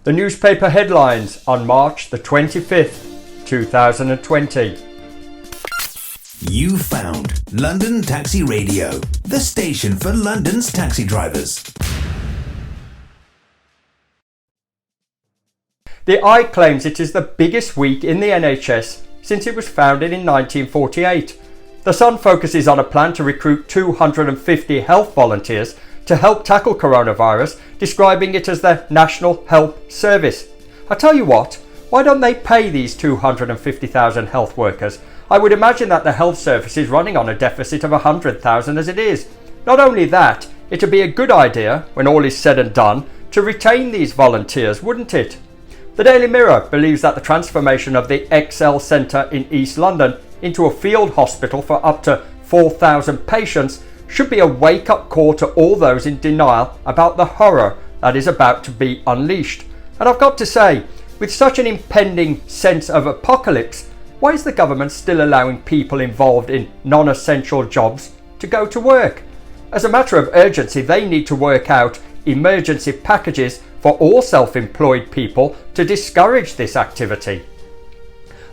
The newspaper headlines on March the 25th, 2020. You found London Taxi Radio, the station for London's taxi drivers. The Eye claims it is the biggest week in the NHS since it was founded in 1948. The Sun focuses on a plan to recruit 250 health volunteers to help tackle coronavirus, describing it as the National Health Service. I tell you what, why don't they pay these 250,000 health workers? I would imagine that the health service is running on a deficit of 100,000 as it is. Not only that, it would be a good idea, when all is said and done, to retain these volunteers, wouldn't it? The Daily Mirror believes that the transformation of the XL Centre in East London into a field hospital for up to 4,000 patients should be a wake-up call to all those in denial about the horror that is about to be unleashed. And I've got to say, with such an impending sense of apocalypse, why is the government still allowing people involved in non-essential jobs to go to work? As a matter of urgency, they need to work out emergency packages for all self-employed people to discourage this activity.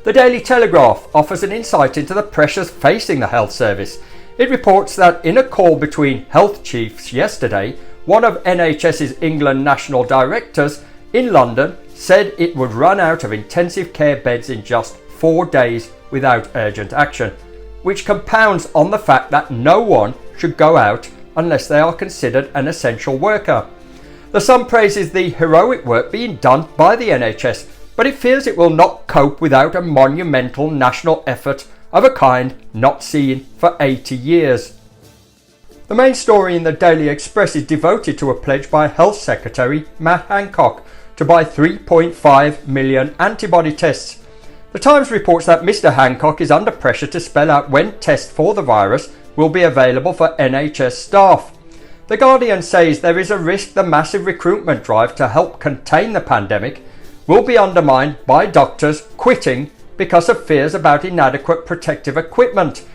The Daily Telegraph offers an insight into the pressures facing the health service. It reports that in a call between health chiefs yesterday, one of NHS's England national directors in London said it would run out of intensive care beds in just 4 days without urgent action, which compounds on the fact that no one should go out unless they are considered an essential worker. The Sun praises the heroic work being done by the NHS, but it fears it will not cope without a monumental national effort of a kind not seen for 80 years. The main story in the Daily Express is devoted to a pledge by Health Secretary Matt Hancock to buy 3.5 million antibody tests. The Times reports that Mr. Hancock is under pressure to spell out when tests for the virus will be available for NHS staff. The Guardian says there is a risk the massive recruitment drive to help contain the pandemic will be undermined by doctors quitting because of fears about inadequate protective equipment.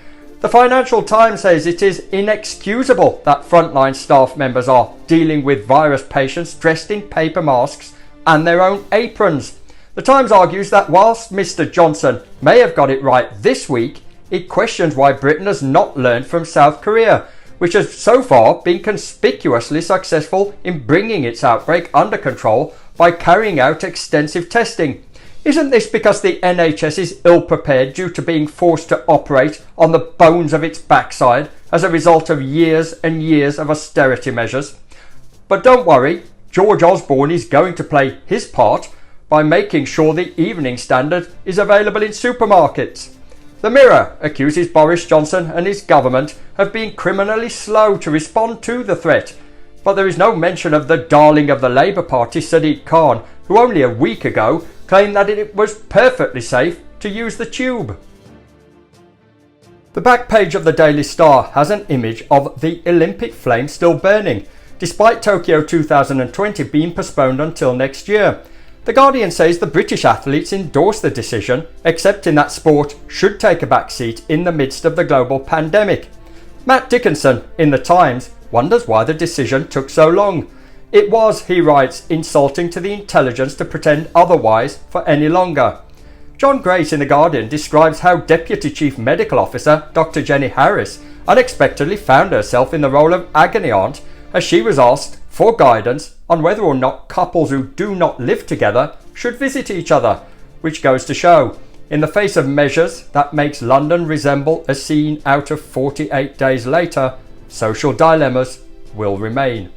The Financial Times says it is inexcusable that frontline staff members are dealing with virus patients dressed in paper masks and their own aprons. The Times argues that whilst Mr. Johnson may have got it right this week, it questions why Britain has not learned from South Korea, which has so far been conspicuously successful in bringing its outbreak under control by carrying out extensive testing. Isn't this because the NHS is ill-prepared due to being forced to operate on the bones of its backside as a result of years and years of austerity measures? But don't worry, George Osborne is going to play his part by making sure the Evening Standard is available in supermarkets. The Mirror accuses Boris Johnson and his government of being criminally slow to respond to the threat, but there is no mention of the darling of the Labour Party, Sadiq Khan, who only a week ago claimed that it was perfectly safe to use the tube. The back page of the Daily Star has an image of the Olympic flame still burning, despite Tokyo 2020 being postponed until next year. The Guardian says the British athletes endorsed the decision, accepting that sport should take a back seat in the midst of the global pandemic. Matt Dickinson in The Times wonders why the decision took so long. It was, he writes, insulting to the intelligence to pretend otherwise for any longer. John Grace in The Guardian describes how Deputy Chief Medical Officer Dr. Jenny Harris unexpectedly found herself in the role of agony aunt as she was asked for guidance on whether or not couples who do not live together should visit each other, which goes to show, in the face of measures that makes London resemble a scene out of 48 Days Later, social dilemmas will remain.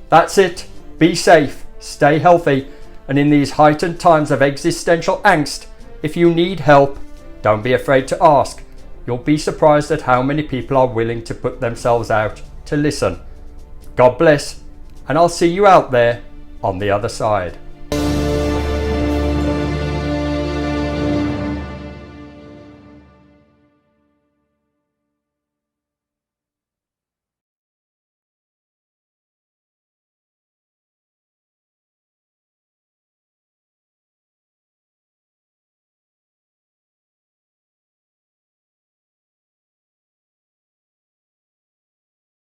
That's it. Be safe, stay healthy, and in these heightened times of existential angst, if you need help, don't be afraid to ask. You'll be surprised at how many people are willing to put themselves out to listen. God bless, and I'll see you out there on the other side.